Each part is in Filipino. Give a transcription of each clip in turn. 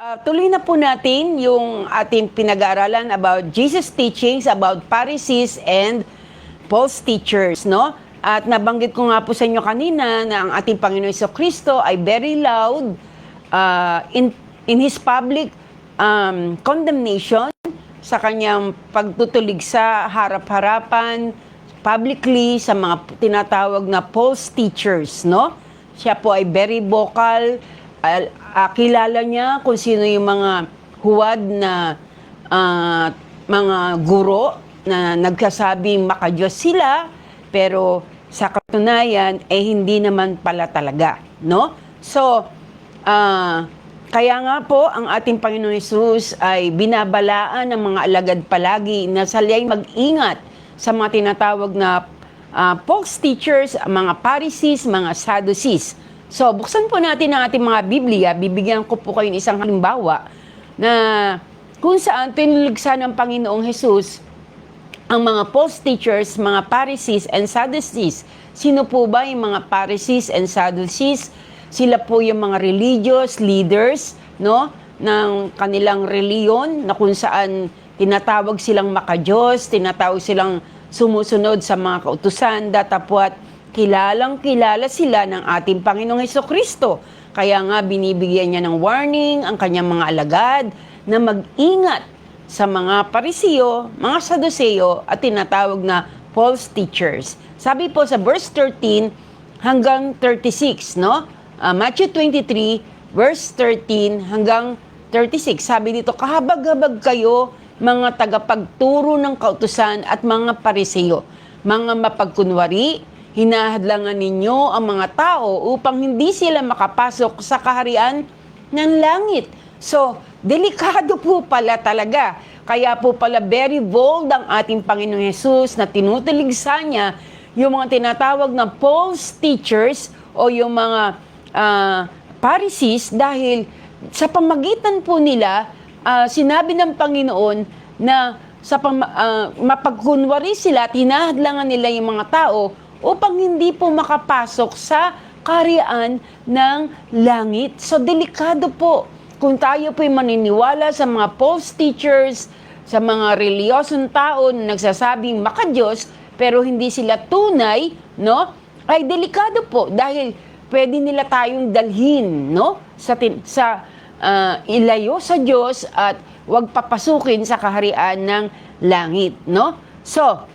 Tuloy na po natin yung ating pinag-aaralan about Jesus' teachings about Pharisees and false teachers, no? At nabanggit ko nga po sa inyo kanina na ang ating Panginoon Jesucristo ay very loud in His public condemnation sa kanyang pagtutulig sa harap-harapan, publicly, sa mga tinatawag na false teachers, no? Siya po ay very vocal. Kilala niya kung sino yung mga huwad na mga guro na nagkasabing makadiyos sila, pero sa katunayan, hindi naman pala talaga, no? So, kaya nga po, ang ating Panginoon Hesus ay binabalaan ng mga alagad palagi na saliyay mag-ingat sa mga tinatawag na false teachers, mga Pharisees, mga Sadducees. So, buksan po natin ang ating mga Biblia. Bibigyan ko po kayo ng isang halimbawa na kung saan pinuligsan ng Panginoong Hesus ang mga false teachers, mga Pharisees and Sadducees. Sino po ba yung mga Pharisees and Sadducees? Sila po yung mga religious leaders, no, ng kanilang reliyon na kung saan tinatawag silang makadiyos, tinatawag silang sumusunod sa mga kautusan, datapwat, kilalang-kilala sila ng ating Panginoong Jesucristo. Kaya nga binibigyan niya ng warning ang kanyang mga alagad na mag-ingat sa mga Pariseo, mga Saduseo at tinatawag na false teachers. Sabi po sa verse 13 hanggang 36, no? Matthew 23, verse 13 hanggang 36. Sabi dito, kahabag-habag kayo mga tagapagturo ng kautusan at mga Pariseo, mga mapagkunwari, hinahadlangan ninyo ang mga tao upang hindi sila makapasok sa kaharian ng langit. So, delikado po pala talaga. Kaya po pala very bold ang ating Panginoong Hesus na tinutuligsa niya yung mga tinatawag na false teachers o yung mga Pharisees dahil sa pamagitan po nila, sinabi ng Panginoon na mapagkunwari sila at hinahadlangan nila yung mga tao upang hindi po makapasok sa kaharian ng langit. So, delikado po kung tayo po'y maniniwala sa mga false teachers, sa mga reliyosong tao na nagsasabing makadiyos, pero hindi sila tunay, no? Ay delikado po dahil pwede nila tayong dalhin, no? Ilayo sa Diyos at huwag papasukin sa kaharian ng langit, no? So,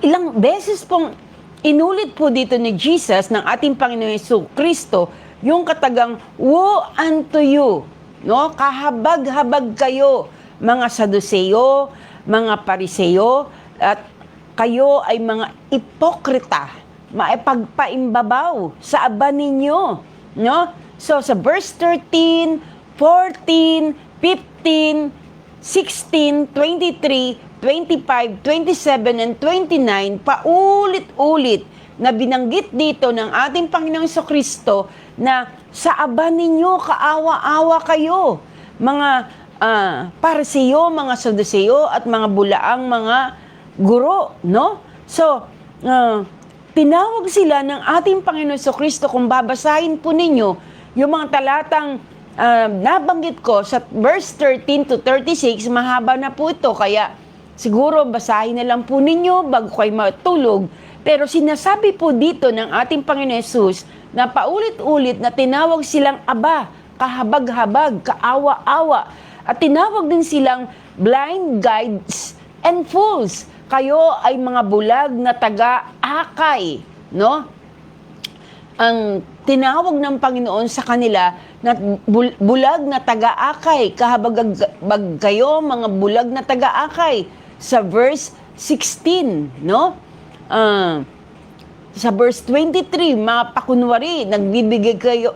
ilang beses pong inulit po dito ni Jesus ng ating Panginoon Jesucristo yung katagang woe unto you, no? Kahabag-habag kayo, mga Saduseo, mga Pariseo, at kayo ay mga ipokrita, maipagpaimbabaw sa aba ninyo, no? So sa verse 13, 14, 15, 16, 23, 25, 27, and 29, paulit-ulit na binanggit dito ng ating Panginoong Jesucristo na sa aba ninyo, kaawa-awa kayo, mga Pariseo, mga Saduseo, at mga bulaang mga guro, no? So, tinawag sila ng ating Panginoong Jesucristo, kung babasahin po ninyo, yung mga talatang nabanggit ko sa verse 13 to 36, mahaba na po ito, kaya siguro basahin na lang po ninyo bago kayo matulog. Pero sinasabi po dito ng ating Panginoon Hesus na paulit-ulit na tinawag silang aba, kahabag-habag, kaawa-awa, at tinawag din silang blind guides and fools. Kayo ay mga bulag na taga-akay, no? Ang tinawag ng Panginoon sa kanila na bulag na taga-akay, kahabag kayo, mga bulag na taga-akay, sa verse 16, no? Sa verse 23, mga pakunwari, nagbibigay kayo,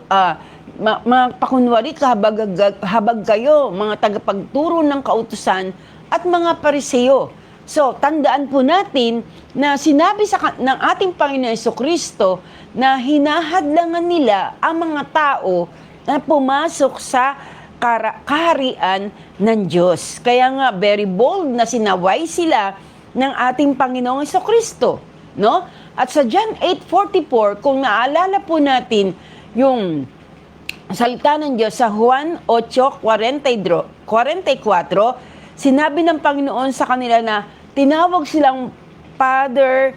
mga pakunwari, kahabag kayo, mga tagapagturo ng kautusan, at mga Pariseo. So, tandaan po natin na sinabi ng ating Panginoon Jesucristo na hinahadlangan nila ang mga tao na pumasok sa kaharian ng Diyos. Kaya nga, very bold na sinaway sila ng ating Panginoong Jesucristo, no? At sa John 8:44, kung naalala po natin yung salita ng Diyos sa Juan 8:44, sinabi ng Panginoon sa kanila na tinawag silang father,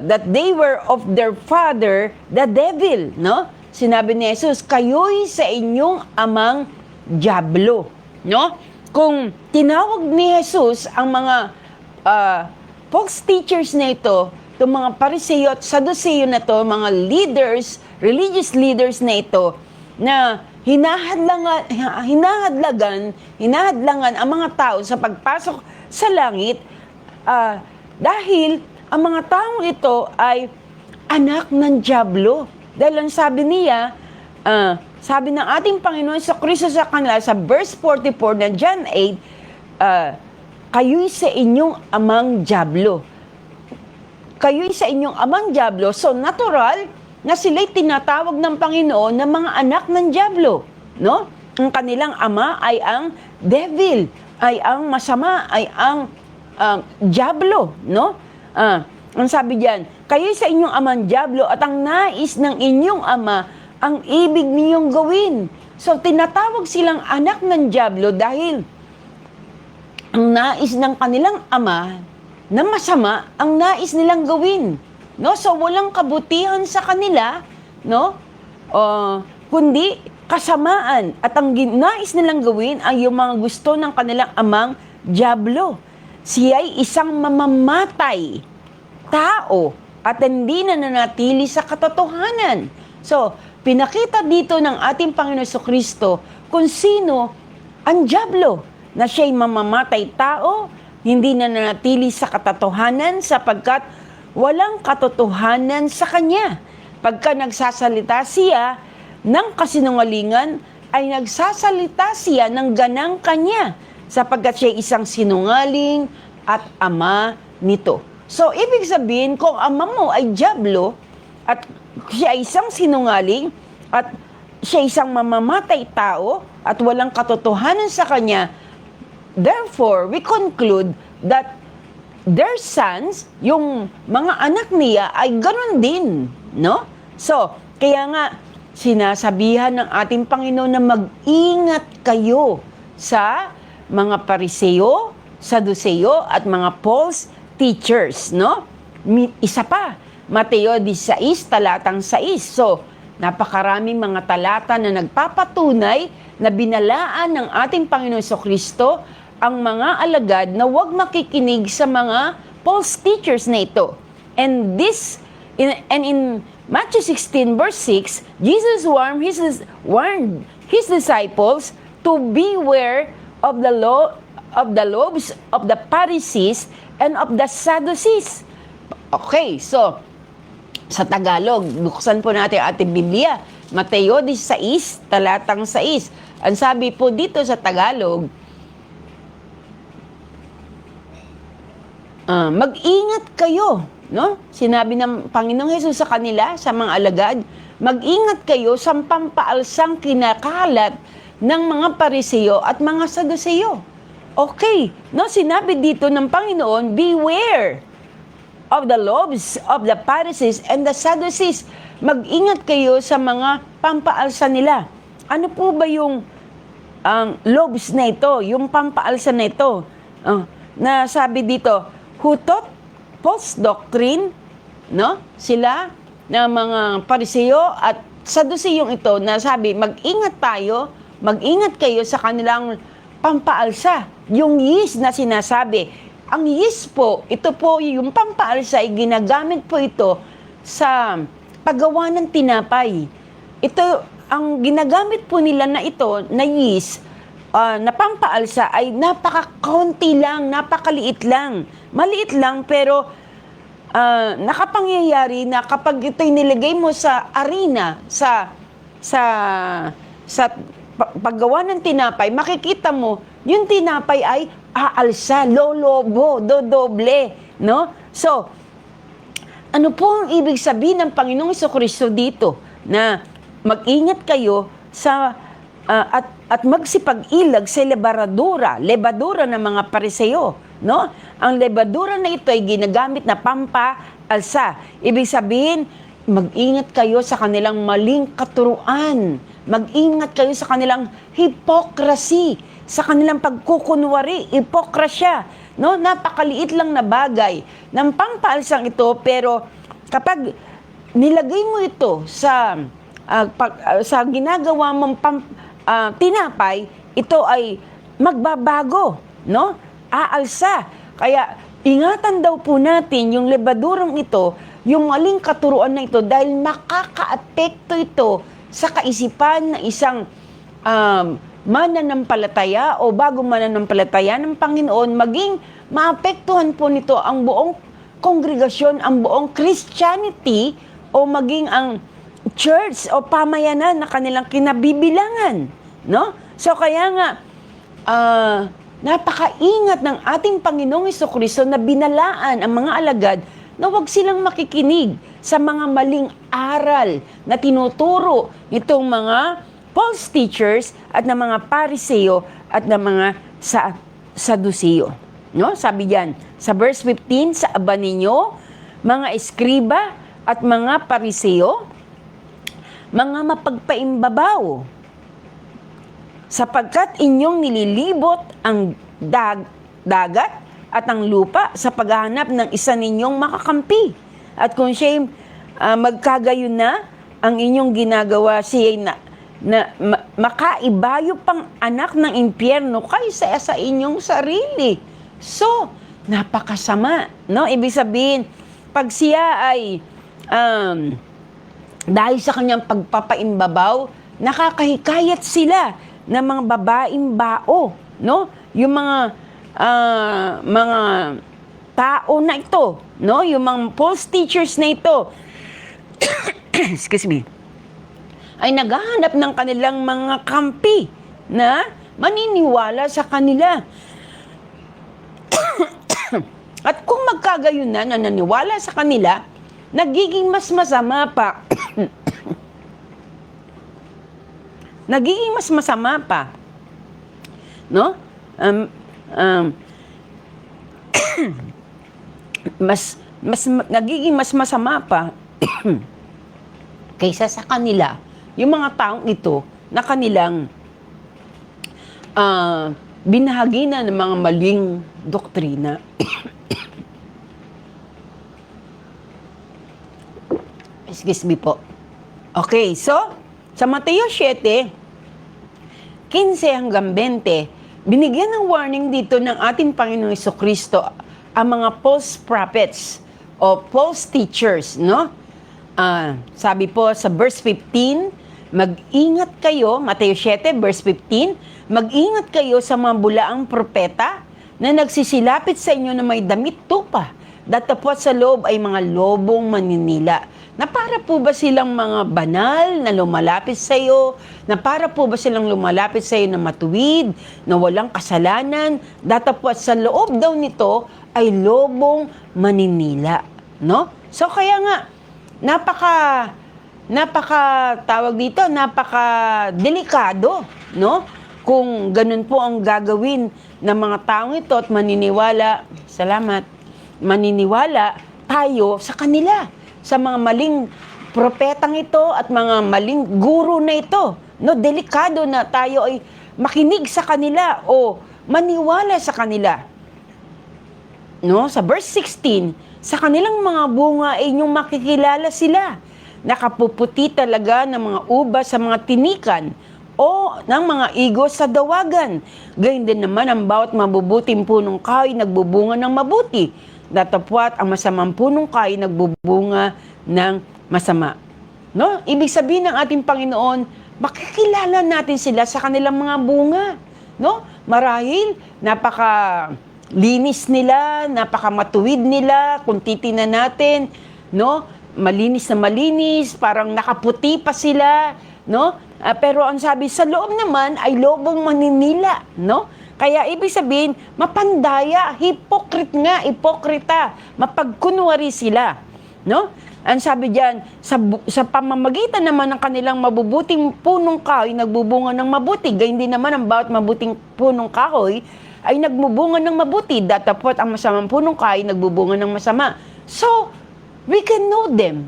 that they were of their father, the devil, no? Sinabi ni Jesus, kayo'y sa inyong amang dyablo, no? Kung tinawag ni Jesus ang mga false teachers na ito, itong mga Pariseo at Saduceo na ito, mga leaders, religious leaders na ito, na hinahadlangan ang mga tao sa pagpasok sa langit, dahil ang mga taong ito ay anak ng dyablo. Dahil ang sabi niya, sabi ng ating Panginoon sa Kristo sa kanila, sa verse 44 ng John 8, kayo'y sa inyong amang dyablo. Kayo'y sa inyong amang dyablo. So, natural na sila'y tinatawag ng Panginoon na mga anak ng dyablo. No? Ang kanilang ama ay ang devil, ay ang masama, ay ang dyablo. No? Ang sabi diyan, kayo'y sa inyong amang dyablo at ang nais ng inyong ama ang ibig ninyong gawin. So, tinatawag silang anak ng dyablo dahil ang nais ng kanilang ama na masama ang nais nilang gawin. No? So, walang kabutihan sa kanila, no? Kundi kasamaan. At ang nais nilang gawin ay yung mga gusto ng kanilang amang dyablo. Siya'y isang mamamatay tao at hindi na nanatili sa katotohanan. So, pinakita dito ng ating Panginoon Kristo kung sino ang dyablo, na siya'y mamamatay tao, hindi na nanatili sa katotohanan sapagkat walang katotohanan sa kanya. Pagka nagsasalita siya ng kasinungalingan, ay nagsasalita siya ng ganang kanya sapagkat siya isang sinungaling at ama nito. So, ibig sabihin, kung ama mo ay dyablo at siya isang sinungaling at siya isang mamamatay tao at walang katotohanan sa kanya, therefore, we conclude that their sons, yung mga anak niya, ay ganoon din, no? So, kaya nga, sinasabihan ng ating Panginoon na mag-ingat kayo sa mga Pariseo, Saduceo, at mga false teachers, no? Isa pa, Mateo 16, talatang 6. So, napakaraming mga talata na nagpapatunay na binalaan ng ating Panginoon Kristo ang mga alagad na huwag makikinig sa mga false teachers na ito. And in Matthew 16 verse 6, Jesus warned his disciples to beware of the loaves of the Pharisees and of the Sadducees. Okay, so sa Tagalog, buksan po natin ating Biblia, Mateo 16, talatang 6. Ang sabi po dito sa Tagalog, mag-ingat kayo, no? Sinabi ng Panginoong Hesus sa kanila, sa mga alagad, mag-ingat kayo sa pampaalsang kinakalat ng mga Pariseo at mga Saduceo. Okay, no? Sinabi dito ng Panginoon, beware of the loaves of the Pharisees and the Sadducees. Mag-ingat kayo sa mga pampaalsa nila. Ano po ba yung loaves na ito, yung pampaalsa na ito? Na sabi dito, who taught false doctrine, no? Sila na mga Pariseo at Saduceong ito na sabi, mag-ingat kayo sa kanilang pampaalsa. Yung yeast na sinasabi, ang yeast po, ito po yung pampaalsa ay ginagamit po ito sa paggawa ng tinapay. Ito, ang ginagamit po nila na ito, na yeast, na pampaalsa ay napaka-kaunti lang, napakaliit lang. Maliit lang pero nakapangyayari na kapag ito'y nilagay mo sa arena, sa paggawa ng tinapay, makikita mo, yung tinapay ay aalsa, lolobo, dodoble, no? So, ano po ang ibig sabihin ng Panginoong Kristo dito? Na mag-ingat kayo sa at magsipag-ilag sa lebadura ng mga Pariseo, no? Ang lebadura na ito ay ginagamit na pampaalsa. Ibig sabihin, mag-ingat kayo sa kanilang maling katuruan. Mag-ingat kayo sa kanilang hypocrisy, sa kanilang pagkukunwari, hypocrisya. No? Napakaliit lang na bagay ng pampaalsang ito, pero kapag nilagay mo ito sa ginagawa mong tinapay, ito ay magbabago, no? Aalsa. Kaya ingatan daw po natin yung lebadurang ito, yung maling katuruan na ito, dahil makakaapekto ito sa kaisipan ng isang mananampalataya o bagong mananampalataya ng Panginoon, maging maapektuhan po nito ang buong kongregasyon, ang buong Christianity, o maging ang church o pamayanan na kanilang kinabibilangan, no? So kaya nga napakaingat ng ating Panginoong Jesucristo na binalaan ang mga alagad na huwag silang makikinig sa mga maling aral na tinuturo nitong mga false teachers at ng mga Pariseo at ng mga Saduceo. No? Sabi diyan sa verse 15, sa aba ninyo, mga eskriba at mga Pariseo, mga mapagpaimbabaw, sapagkat inyong nililibot ang dagat at ang lupa sa paghahanap ng isa ninyong makakampi. At kung siya'y magkagayon na, ang inyong ginagawa siya'y makaibayo pang anak ng impyerno kaysa sa inyong sarili. So, napakasama, no? Ibig sabihin, pag siya ay dahil sa kanyang pagpapaimbabaw, nakakahikayat sila ng mga babaeng bao, no? Yung mga tao na ito, no? Yung mga false teachers na ito, excuse me, ay naghahanap ng kanilang mga kampi na maniniwala sa kanila. At kung magkagayon na naniwala sa kanila, nagiging mas masama pa. Nagiging mas masama pa. No? Nagiging mas masama pa kaysa sa kanila, yung mga taong ito na kanilang binahagi na ng mga maling doktrina. Excuse me po. Okay, so, sa Mateo 7, 15 hanggang 20, binigyan ng warning dito ng ating Panginoong Jesucristo ang mga false prophets o false teachers, no? Sabi po sa verse 15, mag-ingat kayo, Mateo 7, verse 15, mag-ingat kayo sa mga bulaang propeta na nagsisilapit sa inyo na may damit tupa, datapwat sa loob ay mga lobong maninila. Na para po ba silang mga banal na lumalapit sa iyo? Na para po ba silang lumalapit sa iyo na matuwid, na walang kasalanan? Datapwat sa loob daw nito ay lobong maninila, no? So kaya nga napaka delikado, no? Kung ganun po ang gagawin ng mga taong ito at maniniwala tayo sa kanila, sa mga maling propetang ito at mga maling guro na ito. No, delikado na tayo ay makinig sa kanila o maniwala sa kanila. No, sa verse 16, sa kanilang mga bunga ay inyong makikilala sila. Nakapuputi talaga ng mga ubas sa mga tinikan o ng mga igos sa dawagan. Gayun din naman ang bawat mabubuting punong kahoy nagbubunga ng mabuti. Datapwat ang masamang punong kahoy nagbubunga ng masama. No? Ibig sabihin ng ating Panginoon, makikilala natin sila sa kanilang mga bunga. No? Marahil, napaka-linis nila, napaka-matuwid nila, kung titingnan natin, no? Malinis na malinis, parang nakaputi pa sila, no? Pero ang sabi sa loob naman ay lobong maninila, no? Kaya ibig sabihin, mapandaya, hipokrita, mapagkunwari sila, no? Ang sabi diyan, sa pamamagitan naman ng kanilang mabubuting punong kahoy, nagbubunga ng mabuti. Gayun din naman ang bawat mabuting punong kahoy ay nagbubunga ng mabuti. Datapwat ang masamang punong kahoy, nagbubunga ng masama. So, we can know them.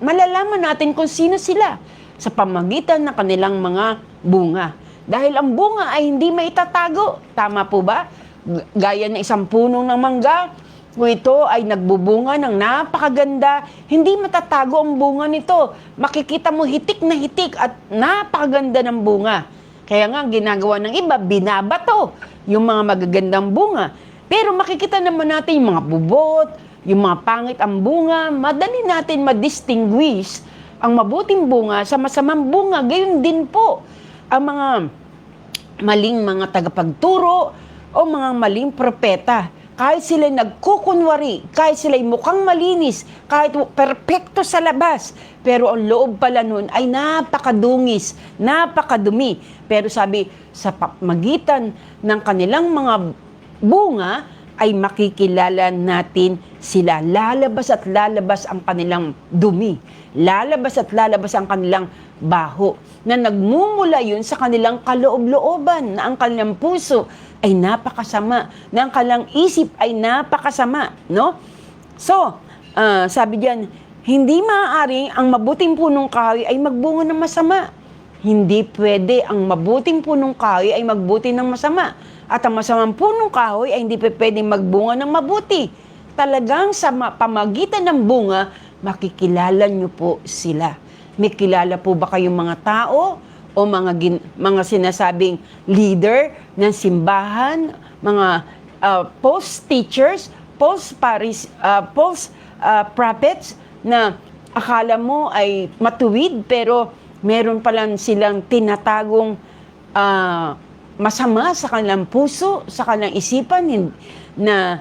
Malalaman natin kung sino sila sa pamagitan ng kanilang mga bunga. Dahil ang bunga ay hindi maitatago. Tama po ba? Gaya ng isang punong ng mangga, kung ito ay nagbubunga ng napakaganda, hindi matatago ang bunga nito. Makikita mo hitik na hitik at napakaganda ng bunga. Kaya nga, ginagawa ng iba, binabato yung mga magagandang bunga. Pero makikita naman natin yung mga bubot, yung mga pangit ang bunga, madali natin ma-distinguish ang mabuting bunga sa masamang bunga. Gayon din po ang mga maling mga tagapagturo o mga maling propeta. Kahit sila nagkukunwari, kahit sila mukhang malinis, kahit perpekto sa labas, pero ang loob pala nun ay napakadungis, napakadumi. Pero sabi, sa magitan ng kanilang mga bunga, ay makikilala natin sila. Lalabas at lalabas ang kanilang dumi. Lalabas at lalabas ang kanilang baho. Na nagmumula yun sa kanilang kaloob-looban, na ang kanilang puso ay napakasama, na ang kanilang isip ay napakasama, no? So, sabi diyan, hindi maaaring ang mabuting punong kahoy ay magbunga ng masama. Hindi pwede ang mabuting punong kahoy ay magbuti ng masama. At ang masamang punong kahoy ay hindi pwedeng magbunga ng mabuti. Talagang sa pamagitan ng bunga, makikilala nyo po sila. May kilala po ba kayong mga tao o mga sinasabing leader ng simbahan, mga false teachers, false prophets na akala mo ay matuwid pero meron palang silang tinatagong masama sa kanilang puso, sa kanilang isipan na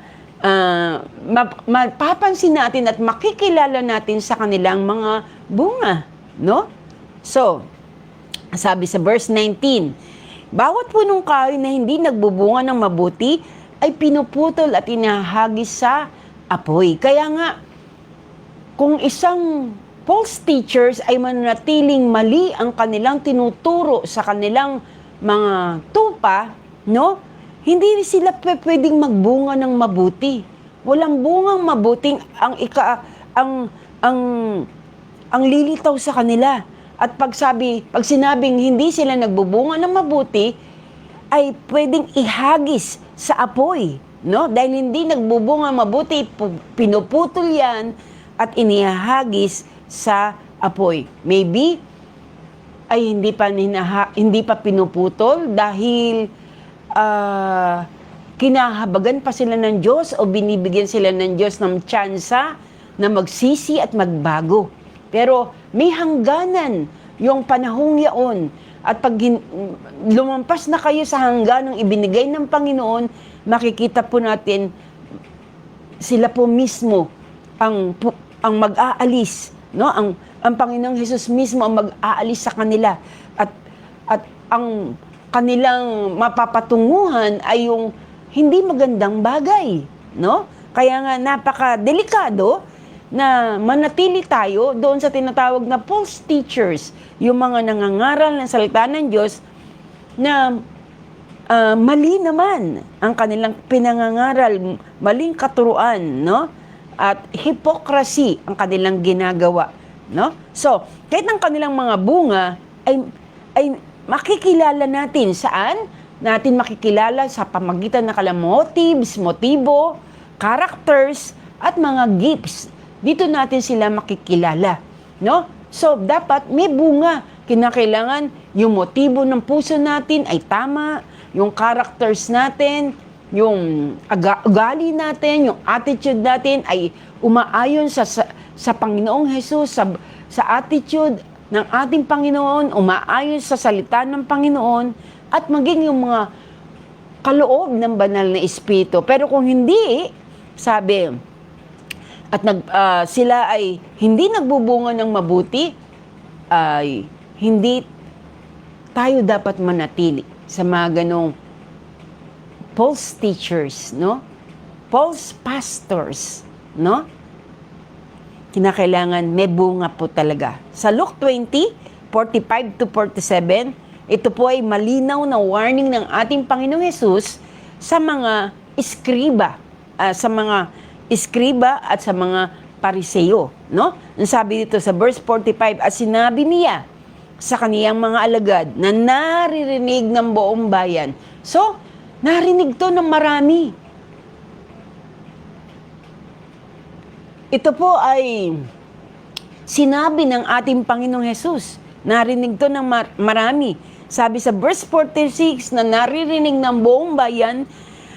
mapapansin natin at makikilala natin sa kanilang mga bunga, no? So, sabi sa verse 19, bawat punong kahoy na hindi nagbubunga ng mabuti ay pinuputol at inahagis sa apoy. Kaya nga, kung isang false teachers ay mananatiling mali ang kanilang tinuturo sa kanilang mga tupa, no? Hindi sila pwedeng magbunga ng mabuti. Walang bungang mabuting ang lilitaw sa kanila. At pag sinabing hindi sila nagbubunga ng mabuti, ay pwedeng ihagis sa apoy, no? Dahil hindi nagbubunga mabuti, pinuputol yan at inihagis sa apoy. Maybe ay hindi pa pinuputol dahil kinahabagan pa sila ng Diyos o binibigyan sila ng Diyos ng tsansa na magsisi at magbago. Pero may hangganan yung panahong yaon. At pag lumampas na kayo sa hangganang ibinigay ng Panginoon, makikita po natin sila po mismo ang mag-aalis, no? Ang Panginoong Hesus mismo ang mag-aalis sa kanila at ang kanilang mapapatunguhan ay yung hindi magandang bagay, no? Kaya nga napaka-delikado na manatili tayo doon sa tinatawag na false teachers, yung mga nangangaral ng salita ng Diyos na mali naman ang kanilang pinangangaral, maling katuruan, no? At hypocrisy ang kanilang ginagawa, no? So, kahit ang kanilang mga bunga ay makikilala natin saan? Natin makikilala sa pamagitan ng kanilang motibo, characters, at mga gifts. Dito natin sila makikilala, no? So, dapat may bunga. Kinakailangan yung motibo ng puso natin ay tama, yung characters natin, yung ugali natin, yung attitude natin ay umaayon sa Panginoong Hesus, sa attitude ng ating Panginoon, umaayon sa salita ng Panginoon, at maging yung mga kaloob ng banal na Espiritu. Pero kung hindi, sabi, at sila ay hindi nagbubunga ng mabuti, ay hindi tayo dapat manatili sa mga ganong false teachers, no? False pastors, no? Kinakailangan may bunga po talaga. Sa Luke 20:45 to 47, ito po ay malinaw na warning ng ating Panginoong Hesus sa mga iskriba, at sa mga pariseo, no? Ang sabi dito sa verse 45, at sinabi niya sa kaniyang mga alagad na naririnig ng buong bayan. So, narinig to ng marami. Ito po ay sinabi ng ating Panginoong Hesus. Narinig to ng marami. Sabi sa verse 46 na naririnig ng buong bayan,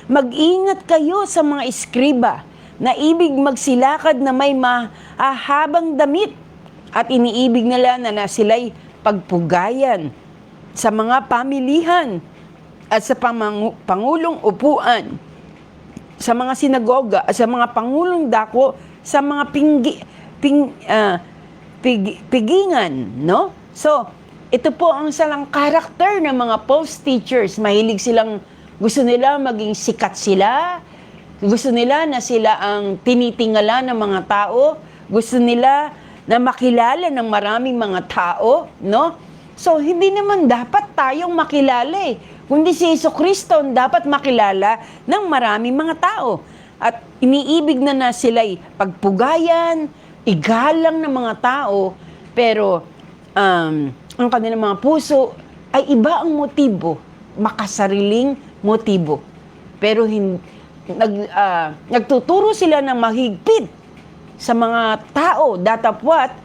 mag-ingat kayo sa mga eskriba na ibig magsilakad na may mahahabang damit at iniibig nila na sila'y pagpugayan sa mga pamilihan at sa pangulong upuan, sa mga sinagoga at sa mga pangulong dako, sa mga pigingan, no? So, ito po ang salang karakter ng mga false teachers. Mahilig silang, gusto nila maging sikat sila, gusto nila na sila ang tinitingala ng mga tao, gusto nila na makilala ng maraming mga tao, no? So, hindi naman dapat tayong makilala kundi si Jesucristo dapat makilala ng maraming mga tao. At iniibig na sila'y pagpugayan, igalang ng mga tao, pero ang kanilang mga puso ay iba ang motibo, makasariling motibo. Pero nagtuturo sila ng mahigpit sa mga tao, datapwat,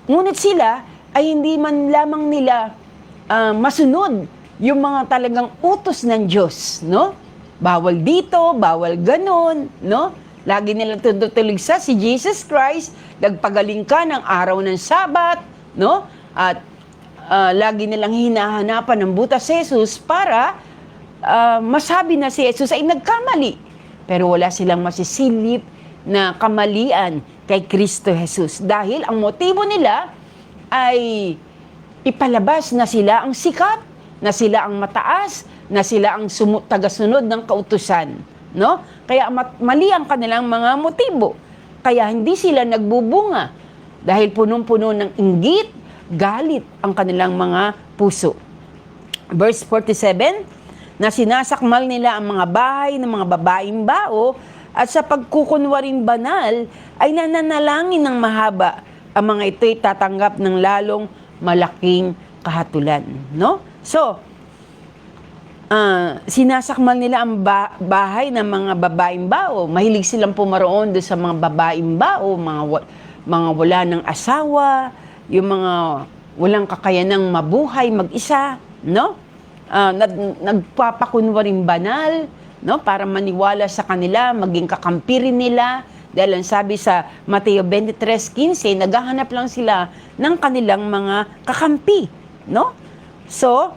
ngunit sila ay hindi man lamang nila masunod yung mga talagang utos ng Diyos, no? Bawal dito, bawal ganon, no? Lagi nilang tutuligsa si Jesus Christ, nagpagaling ka ng araw ng Sabat, no? At lagi nilang hinahanapan ng butas si Jesus para masabi na si Jesus ay nagkamali. Pero wala silang masisilip na kamalian kay Kristo Jesus. Dahil ang motibo nila ay ipalabas na sila ang sikat, na sila ang mataas, na sila ang tagasunod ng kautusan, no? Kaya mali ang kanilang mga motibo. Kaya hindi sila nagbubunga dahil punong-puno ng inggit, galit ang kanilang mga puso. Verse 47, na sinasakmal nila ang mga bahay ng mga babaeng bao at sa pagkukunwaring banal ay nananalangin ng mahaba. Ang mga ito'y tatanggap ng lalong malaking kahatulan, no? So, sinasakmal nila ang bahay ng mga babaeng bao. Mahilig silang pumaroon doon sa mga babaeng bao, mga wala ng asawa, yung mga walang kakayanang mabuhay mag-isa, no? Nagpapakunwaring banal, no? Para maniwala sa kanila, maging kakampi rin nila. Dahil ang sabi sa Mateo 23:15, naghahanap lang sila ng kanilang mga kakampi, no? So,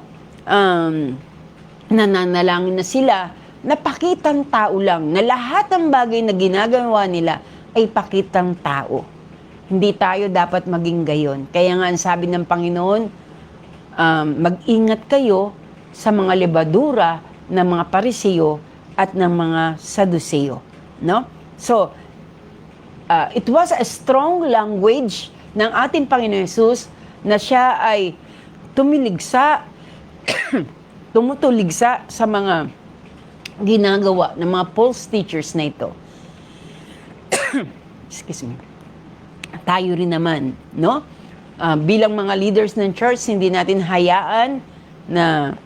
nananalangin na sila na pakitang tao lang, na lahat ng bagay na ginagawa nila ay pakitang tao. Hindi tayo dapat maging gayon. Kaya nga ang sabi ng Panginoon, mag-ingat kayo sa mga lebadura ng mga pariseo at ng mga saduseo, no? So, it was a strong language ng ating Panginoon Jesus na siya ay tumutuligsa sa mga ginagawa ng mga false teachers na ito. Excuse me. Tayo rin naman, no? Bilang mga leaders ng church, hindi natin hayaan na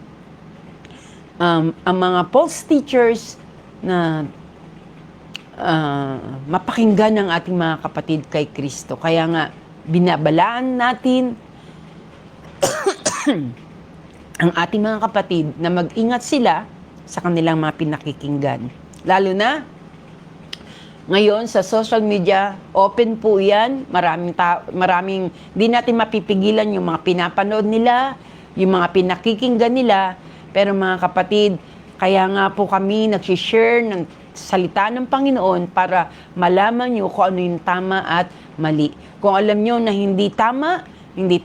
ang mga false teachers na mapakinggan ng ating mga kapatid kay Kristo. Kaya nga, binabalaan natin ang ating mga kapatid na mag-ingat sila sa kanilang mga pinakikinggan. Lalo na, ngayon sa social media, open po yan. Maraming di natin mapipigilan yung mga pinapanood nila, yung mga pinakikinggan nila. Pero mga kapatid, kaya nga po kami nagsishare ng salita ng Panginoon para malaman nyo kung ano yung tama at mali. Kung alam nyo na hindi tama, hindi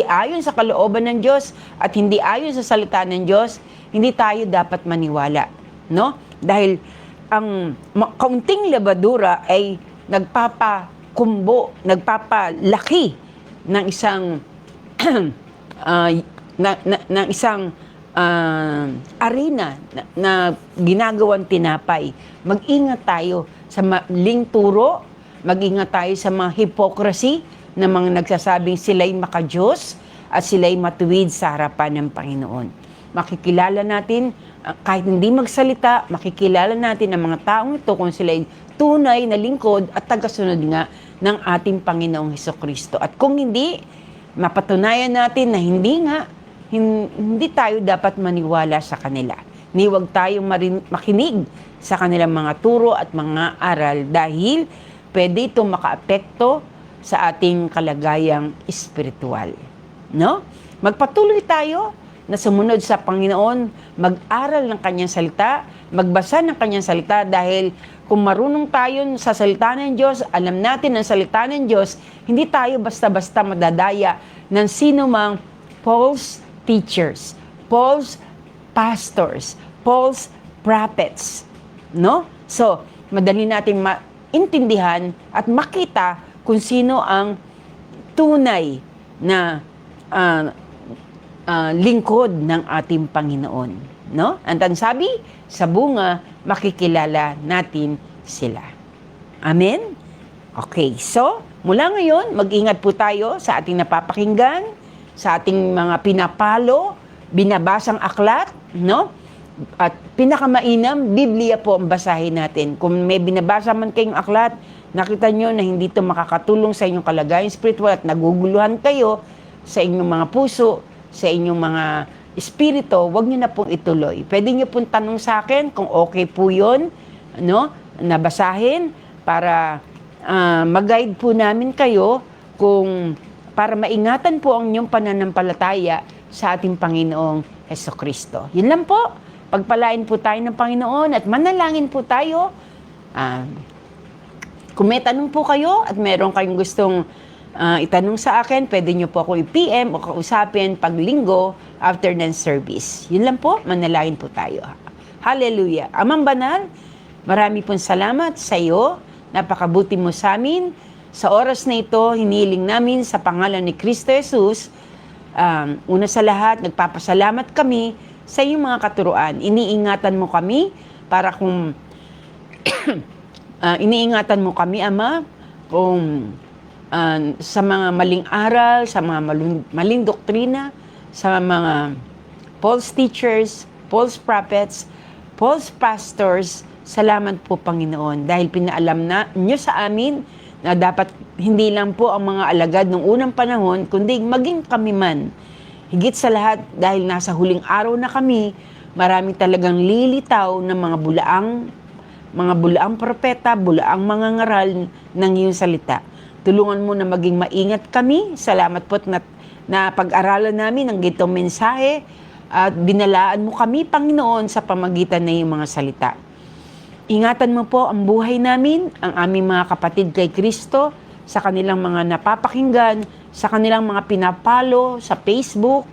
ayon sa kalooban ng Diyos at hindi ayon sa salita ng Diyos, hindi tayo dapat maniwala, no? Dahil ang kaunting lebadura ay nagpapalaki ng isang ng isang arena na ginagawang tinapay. Mag-ingat tayo sa maling turo, Mag-ingat tayo sa mga hypocrisy na mga nagsasabing sila'y makadiyos at sila'y matuwid sa harapan ng Panginoon. Makikilala natin, kahit hindi magsalita, makikilala natin ang mga taong ito kung sila'y tunay na lingkod at tagasunod nga ng ating Panginoong Hesukristo. At kung hindi, mapatunayan natin na hindi tayo dapat maniwala sa kanila. Ni huwag tayong makinig sa kanilang mga turo at mga aral dahil pwede itong makaapekto sa ating kalagayang espiritual. No? Magpatuloy tayo na sumunod sa Panginoon, mag-aral ng Kanyang salita, magbasa ng Kanyang salita dahil kung marunong tayo sa salita ng Diyos, alam natin ang salita ng Diyos, hindi tayo basta-basta madadaya ng sino mang false teachers, false pastors, false prophets. No? So, madali nating intindihan at makita kung sino ang tunay na lingkod ng ating Panginoon. No? Ang sabi, sa bunga, makikilala natin sila. Amen? Okay, so, mula ngayon, mag-ingat po tayo sa ating napapakinggan, sa ating mga pinapalo, binabasang aklat, no? At pinakamainam, Biblia po ang basahin natin. Kung may binabasa man kayong aklat, nakita nyo na hindi ito makakatulong sa inyong kalagayan spiritual at naguguluhan kayo sa inyong mga puso, sa inyong mga espiritu, huwag nyo na pong ituloy. Pwede nyo pong tanong sa akin kung okay po yun, no? Nabasahin para mag-guide po namin kayo para maingatan po ang inyong pananampalataya sa ating Panginoong Hesukristo. Yun lang po. Pagpalain po tayo ng Panginoon at manalangin po tayo. Kung may tanong po kayo at meron kayong gustong itanong sa akin, pwede nyo po ako i-PM o kausapin pag linggo after ng service. Yun lang po, manalangin po tayo. Hallelujah. Amang banal, marami pong salamat sa iyo. Napakabuti mo sa amin. Sa oras na ito, hiniling namin sa pangalan ni Kristo Jesus. Una sa lahat, nagpapasalamat kami sa iyong mga katuruan. Iniingatan mo kami para kung iniingatan mo kami, Ama, kung sa mga maling aral, sa mga maling doktrina, sa mga false teachers, false prophets, false pastors. Salamat po, Panginoon, dahil pinaalam na niyo sa amin na dapat hindi lang po ang mga alagad ng unang panahon, kundi maging kami man. Higit sa lahat, dahil nasa huling araw na kami, marami talagang lilitaw ng mga bulaang propeta, bulaang mga ngaral ng iyong salita. Tulungan mo na maging maingat kami. Salamat po na pag-aralan namin ang gitong mensahe at binalaan mo kami, Panginoon, sa pamagitan ng iyong mga salita. Ingatan mo po ang buhay namin, ang aming mga kapatid kay Kristo, sa kanilang mga napapakinggan, sa kanilang mga pinapalo, sa Facebook,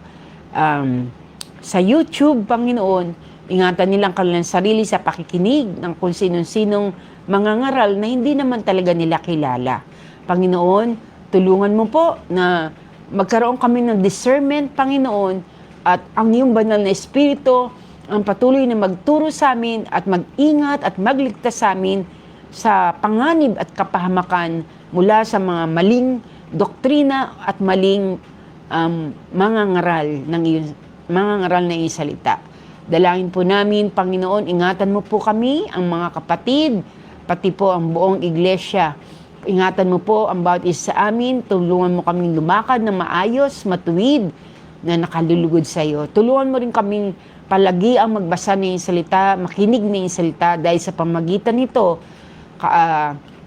sa YouTube, Panginoon. Ingatan nilang kanilang sarili sa pakikinig ng kung sinong-sinong mga ngaral na hindi naman talaga nila kilala. Panginoon, tulungan mo po na magkaroon kami ng discernment, Panginoon, at ang iyong banal na Espiritu ang patuloy na magturo sa amin at mag-ingat at magligtas sa amin sa panganib at kapahamakan mula sa mga maling doktrina at maling mga ngaral ng iyong salita. Dalangin po namin, Panginoon, ingatan mo po kami, ang mga kapatid, pati po ang buong iglesia. Ingatan mo po ang bawat isa sa amin, tulungan mo kaming lumakad na maayos, matuwid, na nakalulugod sa iyo. Tulungan mo rin kaming palagi ang magbasa ng iyong salita, makinig ng iyong salita, dahil sa pamagitan nito,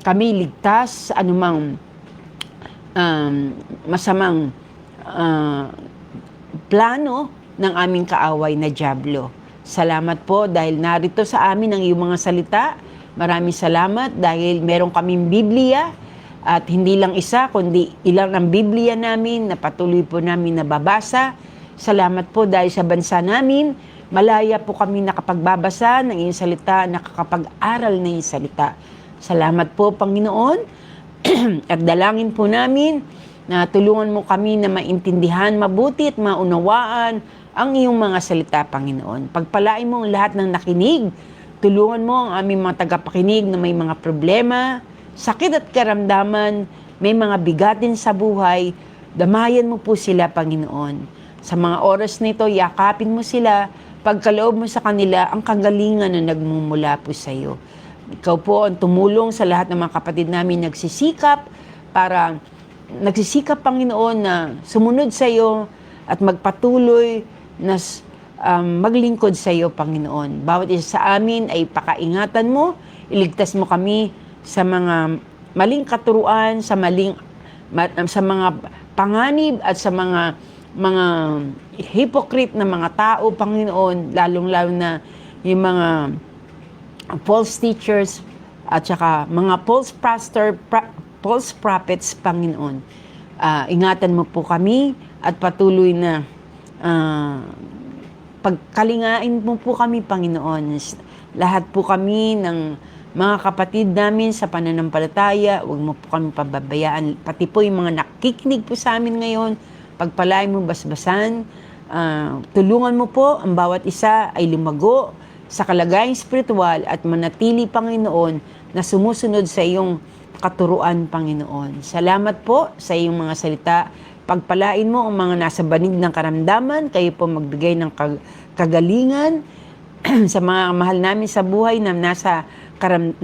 kami ligtas sa anumang masamang plano ng aming kaaway na dyablo. Salamat po dahil narito sa amin ang iyong mga salita. Maraming salamat dahil meron kaming Biblia at hindi lang isa kundi ilang ang Biblia namin na patuloy po namin nababasa. Salamat po dahil sa bansa namin, malaya po kami nakapagbabasa ng iyong salita, nakakapag-aral ng iyong salita. Salamat po, Panginoon. At dalangin po namin na tulungan mo kami na maintindihan mabuti at maunawaan ang iyong mga salita, Panginoon. Pagpalain mo ang lahat ng nakinig. Tulungan mo ang aming mga tagapakinig na may mga problema sakit at karamdaman, may mga bigatin sa buhay, damayan mo po sila, Panginoon. Sa mga oras nito, yakapin mo sila, pagkaloob mo sa kanila ang kagalingan na nagmumula po sa iyo. Ikaw po ang tumulong sa lahat ng mga kapatid namin nagsisikap, Panginoon, na sumunod sa iyo at magpatuloy na maglingkod sa iyo, Panginoon. Bawat isa sa amin ay pakaingatan mo, iligtas mo kami sa mga maling katuruan, sa mga panganib at sa mga hypocrite na mga tao, Panginoon, lalong-lalo na yung mga false teachers at saka mga false prophets, Panginoon. Ingatan mo po kami at patuloy na pagkalingain mo po kami, Panginoon. Lahat po kami ng mga kapatid namin sa pananampalataya, huwag mo po kami pababayaan. Pati po yung mga nakikinig po sa amin ngayon, pagpalain mo basbasan, tulungan mo po ang bawat isa ay lumago sa kalagayang spiritual at manatili, Panginoon, na sumusunod sa iyong katuruan, Panginoon. Salamat po sa iyong mga salita. Pagpalain mo ang mga nasa banig ng karamdaman, kayo po magbigay ng kagalingan sa mga mahal namin sa buhay na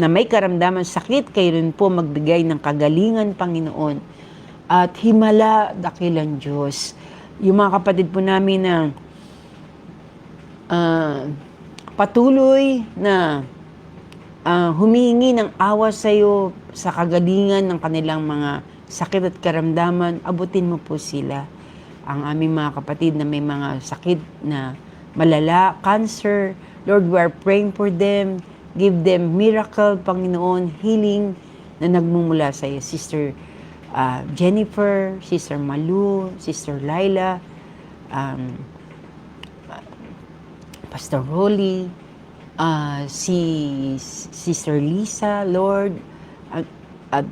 may karamdaman sakit, kayo rin po magbigay ng kagalingan, Panginoon. At himala, dakilang Diyos. Yung mga kapatid po namin na patuloy na humihingi ng awa sa iyo sa kagalingan ng kanilang mga sakit at karamdaman, abutin mo po sila. Ang aming mga kapatid na may mga sakit na malala, cancer, Lord, we are praying for them. Give them miracle, Panginoon, healing na nagmumula sa iyo. Sister Jennifer, Sister Malu, Sister Laila, Pastor Rolly, si Sister Lisa, Lord, at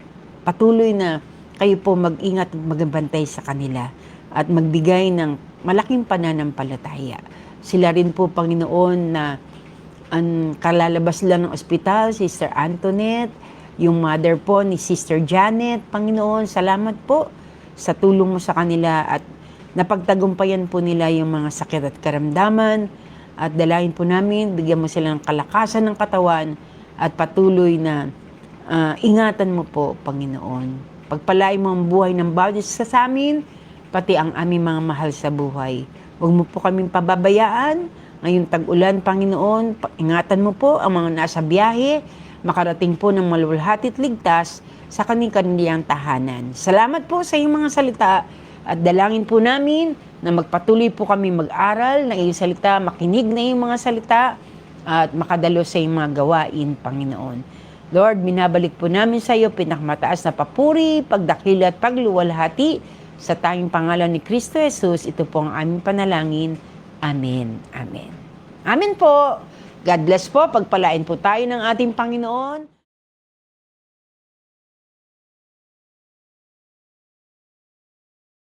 patuloy na kayo po mag-ingat at magbantay sa kanila at magbigay ng malaking pananampalataya. Sila rin po, Panginoon, na ang kalalabas lang ng ospital, Sister Antoinette, yung mother po ni Sister Janet, Panginoon, salamat po sa tulong mo sa kanila at napagtagumpayan po nila yung mga sakit at karamdaman at dalangin po namin, bigyan mo sila ng kalakasan ng katawan at patuloy na ingatan mo po, Panginoon. Pagpalain mo ang buhay ng bawat isa sa amin, pati ang aming mga mahal sa buhay. Huwag mo po kaming pababayaan. Ngayong tag-ulan, Panginoon, ingatan mo po ang mga nasa biyahe, makarating po ng maluwalhati at ligtas sa kanilang tahanan. Salamat po sa iyong mga salita at dalangin po namin na magpatuloy po kami mag-aral ng iyong salita, makinig na iyong mga salita at makadalo sa iyong mga gawain, Panginoon. Lord, binabalik po namin sa iyo pinakamataas na papuri, pagdakila at pagluwalhati sa tanging pangalan ni Kristo Jesus. Ito po ang aming panalangin. Amen. Amen. Amen po. God bless po. Pagpalain po tayo ng ating Panginoon.